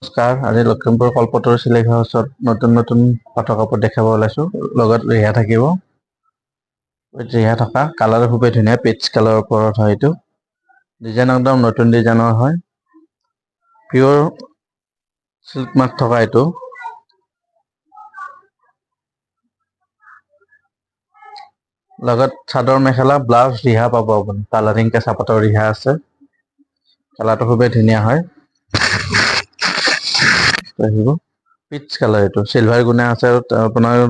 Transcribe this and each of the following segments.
নমস্কাৰ, আজি লখিমপুৰ কল্পতৰু চিলাই হাউচত নতুন পাটৰ কাপোৰ দেখাব ওলাইছো। লগত ৰিহা থাকিব। ৰিহা থকা কালাৰ খুবেই ধুনীয়া, পিচ কালাৰৰ ওপৰত হয় এইটো। ডিজাইন একদম নতুন ডিজাইনৰ হয়। পিয়ৰ চিল্ক মাৰ্ক থকা এইটো। লগত চাদৰ মেখেলা ব্লাউজ ৰিহা পাব আপুনি। কালাৰিং কেঁচা পাটৰ ৰিহা আছে। কালাৰটো খুবেই ধুনীয়া হয়। আহিব পিচ কালাৰ এইটো চিলভাৰ গুণা আছে আৰু আপোনাৰ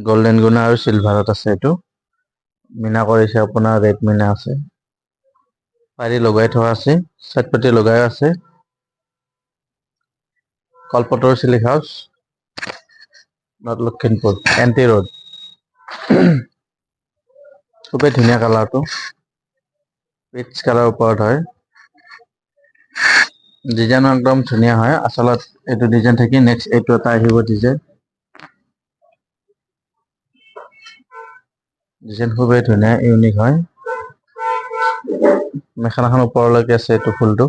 গল্ডেন গুণা আৰু চিলভাৰত আছে এইটো। মিনা কৰিছে আপোনাৰ ৰেড মিনা আছে। পাৰি লগাই থোৱা আছে, চাইট পটি লগাই আছে। Kalpataru silk house, north Lakhimpur NT road. খুবেই ধুনীয়া কালাৰটো, পিচ কালাৰৰ ওপৰত হয়। ডিজাইনো একদম ধুনীয়া হয়। আচলত এইটো ডিজাইন থাকি নেক্সট এইটো এটা আহিব ডিজাইন। ডিজাইন খুবেই ধুনীয়া ইউনিক হয়। মেখেলাখন ওপৰলৈকে আছে এইটো ফুলটো।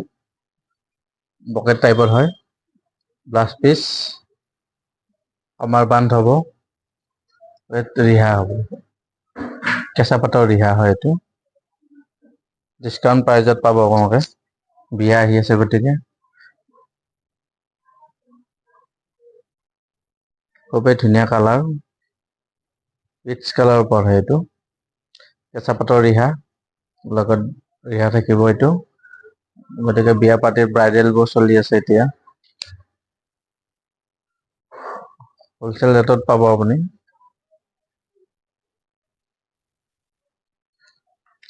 বকেট টাইপৰ হয়। ব্লাউজ পিচ কমাৰ বান্ধ হ'ব। ৰিহা হ'ব। কেঁচা পাটৰ ৰিহা হয় এইটো। ডিছকাউণ্ট প্ৰাইজত পাব আপোনালোকে। বিয়া আহি আছে গতিকে। খুবেই ধুনীয়া কালাৰ, পিচ কালাৰৰ ওপৰত হয় এইটো। কেঁচা পাটৰ ৰিহা, লগত ৰিহা থাকিব এইটো। গতিকে বিয়া পাৰ্টিৰ ব্ৰাইডেল বোৰ চলি আছে এতিয়া। হলচেল ৰেটত পাব আপুনি।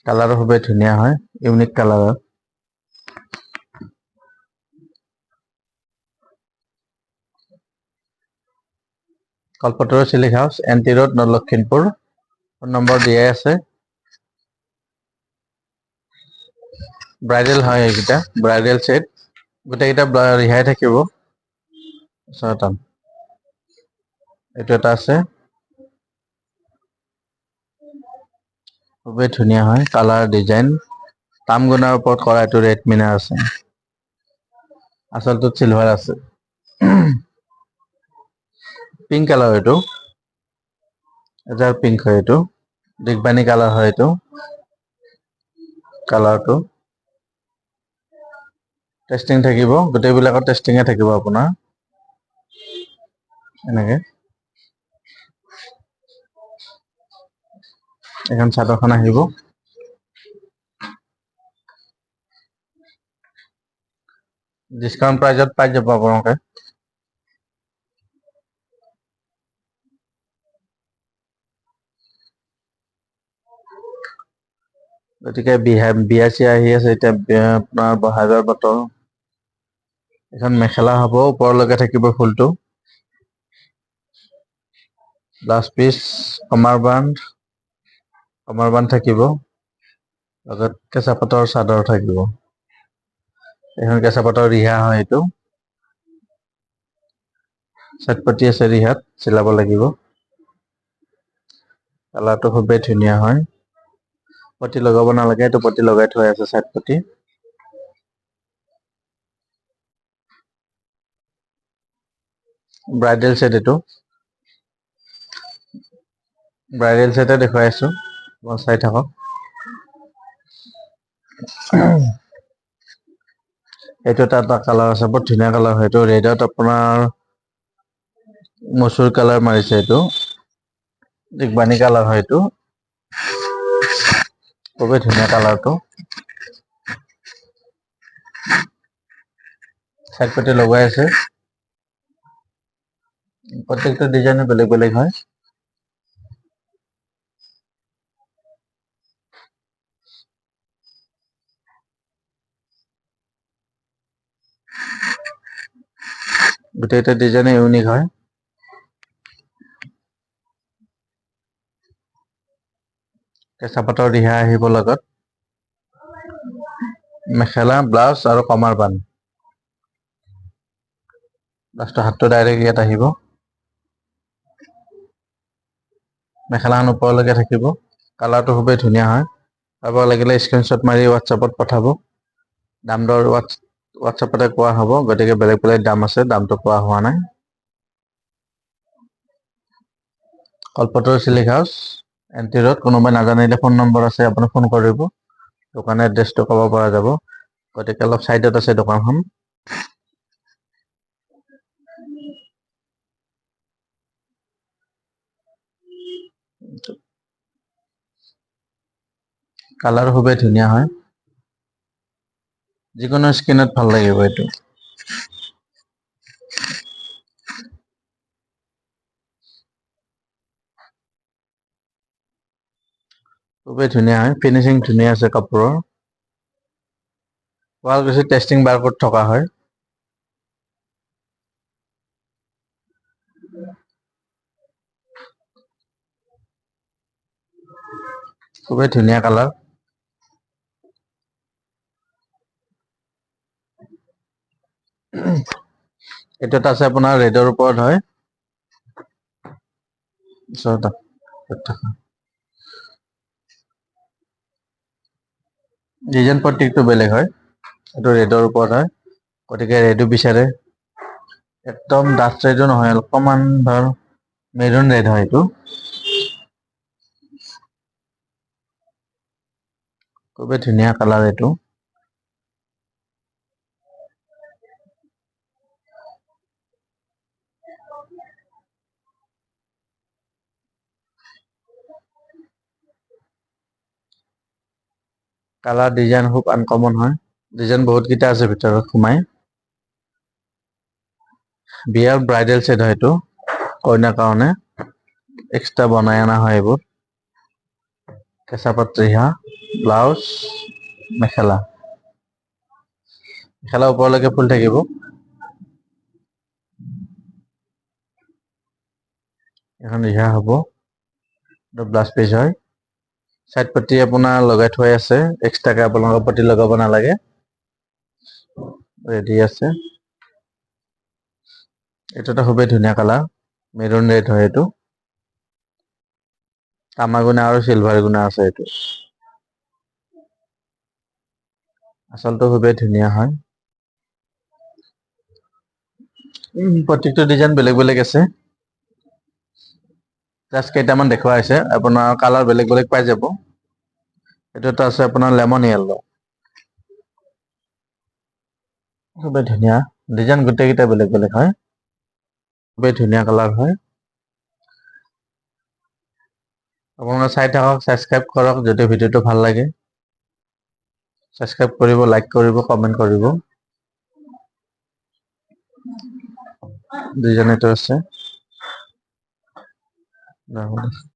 কালাৰটো খুবেই ধুনীয়া হয়, ইউনিক কালাৰৰ। Kalpataru silk house, NT road, north Lakhimpur. Phone number দিয়াই আছে। ব্ৰাইডেল হয় এইকেইটা, ব্ৰাইডেল ছেট। গোটেইকেইটা ৰিহাই থাকিব। এইটো এটা আছে। খুবেই ধুনীয়া হয়, কালাৰ ডিজাইন। তাম গুণাৰ ওপৰত কৰা এইটো ৰেড মিনাৰ আছে। আচলটোত চিলভাৰ আছে। পিংক কালাৰ এইটো। এজাৰ পিংক হয় এইটো। দিগবানী কালাৰ হয় এইটো। কালাৰটো। টেষ্টিং থাকিব, গোটেইবিলাকৰ টেষ্টিঙে থাকিব আপোনাৰ। এনেকে। এখন চাদৰখন আহিব। ডিছকাউণ্ট প্ৰাইজত পাই যাব আপোনালোকে। গতিকে বিয়া চিয়া আহি আছে এতিয়া আপোনাৰ বহাগৰ বতৰ। এখন মেখেলা হ'ব, ওপৰলৈকে থাকিব ফুলটো। ব্লাউজ পিচ, কমাৰ বান্ধ থাকিব। লগত কেঁচা পাটৰ চাদৰ থাকিব। এখন কেঁচা পাটৰ ৰিহা হয় এইটো। চাইট পতি আছে ৰিহাত, চিলাব লাগিব। কালাৰটো খুবেই ধুনীয়া হয়। পতি লগাব নালাগে, এইটো পতি লগাই থোৱাই আছে চাইট পতি। ব্ৰাইডেল ছেট এইটো। ব্ৰাইডেল ছেটে দেখুৱাই আছো, চাই থাকক। এইটো এটা কালাৰ আছে, বৰ ধুনীয়া কালাৰ হয় এইটো। ৰেডত আপোনাৰ মচুৰ কালাৰ মাৰিছে এইটো। দিগবানী কালাৰ হয় এইটো। খুবেই ধুনীয়া কালাৰটো। চাইট পটি লগাই আছে। প্ৰত্যেকটো ডিজাইনো বেলেগ বেলেগ হয়। গোটেইকেইটা ডিজাইনে ইউনিক হয়। কেঁচা পাটৰ ৰিহা আহিব লগত। মেখেলা, ব্লাউজ আৰু কমাৰ বান্ধ। লাষ্টৰ হাতটো ডাইৰেক্ট ইয়াত আহিব। মেখেলাখন ওপৰলৈকে থাকিব। কালাৰটো খুবেই ধুনীয়া হয়। কাৰোবাক লাগিলে স্ক্ৰীনশ্বট মাৰি হোৱাটছএপত পঠাব। দাম দৰ হোৱাটছএপতে কোৱা হ'ব, গতিকে বেলেগ বেলেগ দাম আছে, দামটো কোৱা হোৱা নাই। কল্পতৰু চিলিক হাউচ, এনটি ৰোড। কোনোবাই নাজানিলে ফোন নম্বৰ আছে, আপুনি ফোন কৰিব, দোকানৰ এড্ৰেছটো ক'ব পৰা যাব। গতিকে অলপ চাইডত আছে দোকানখন। কালাৰ খুবেই ধুনীয়া হয়, যিকোনো স্কিনত ভাল লাগিব এইটো। খুবেই ধুনীয়া হয়, ফিনিচিং ধুনীয়া আছে কাপোৰৰ। শুৱালকুছিত টেষ্টিং বাৰকোড থকা হয়। খুবেই ধুনীয়া কালাৰ। এইটো এটা আছে আপোনাৰ ৰেডৰ ওপৰত হয়। ডিজাইন প্ৰত্যেকটো বেলেগ হয়, এইটো ৰেডৰ ওপৰত হয়, গতিকে ৰেডো বিচাৰে। একদম ডাঠ ৰেডো নহয়, অকমান ধৰ মেৰুন ৰেড হয় এইটো। খুবেই ধুনীয়া কালাৰ এইটো। কালাৰ ডিজাইন খুব আনকমন হয়, ডিজাইন বহুত কেইটা আছে ভিতৰত সোমাই। বিয়াৰ ব্ৰাইডেল চেট হয় এইটো, কইনাৰ কাৰণে এক্সট্ৰা বনাই অনা হয় এইবোৰ। কেঁচা পাত ৰিহা, ব্লাউজ, মেখেলা। মেখেলা ওপৰলৈকে ফুল থাকিব। এখন ৰিহা হ'ব, এইটো ব্লাউজ পিচ হয়। চাইড পটি আপোনাৰ লগাই থোৱাই আছে, এক্সট্ৰাকে আপোনালোকৰ পটি লগাব নালাগে। ৰেডি আছে। এইটো এটা খুবেই ধুনীয়া কালাৰ, মেৰুন ৰেড হয় এইটো। তামা গুণা আৰু চিলভাৰ গুণা আছে এইটো। আচলটো খুবেই ধুনীয়া হয়। প্ৰত্যেকটো ডিজাইন বেলেগ বেলেগ আছে। জাষ্ট কেইটামান দেখুওৱা হৈছে, আপোনাৰ কালাৰ বেলেগ বেলেগ পাই যাব। এইটো এটা আছে আপোনাৰ লেমন য়েল্লো। খুবেই ধুনীয়া, ডিজাইন গোটেই কেইটা বেলেগ বেলেগ হয়। খুবেই ধুনীয়া কালাৰ হয়। আপোনালোকে চাই থাকক, ছাবস্ক্ৰাইব কৰক যদি ভিডিঅ'টো ভাল লাগে। ছাবস্ক্ৰাইব কৰিব, লাইক কৰিব, কমেণ্ট কৰিব। ডিজাইন এইটো আছে।